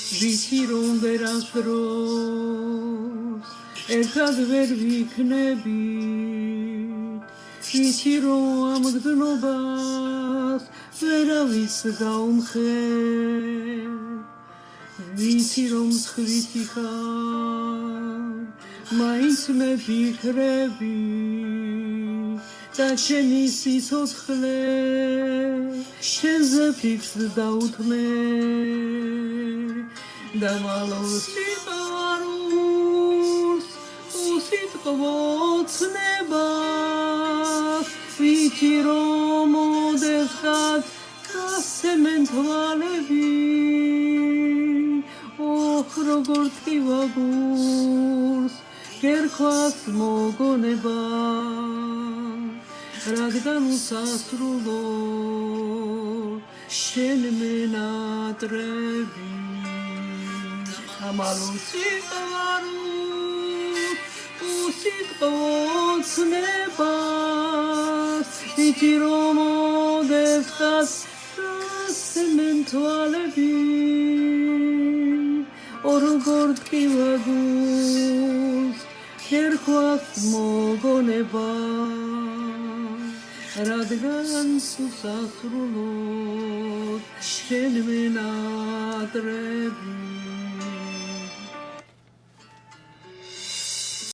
ვიცი რომ ვერასდროს ერთად ვერ ვიქნებით ვიცი რომ ამ გზნობას ვერავის გაუმხე ვიცი რომ სხვისი ხარ მაინც მე ვიქრები და შენი სიცოცხლე შენზე ფიქრს დაუთმე და მალულ სიყვარულს უსიტყვოცნებას ვიცი რომ მოდეს ხარ გასცემენ თვალები ოხ როგორ ტკივა გულს გერქვას მოგონება რადგან უსასრულო შენ მენატრები ამალულ სიყვარულს უსიტყვოცნებას ვიცი რომ მოდეს ხარ გასცემენ თვალები ორგორ ტკივა გულს გერქვას მოგონება რადგან უსასრულოდ შენ მენატრები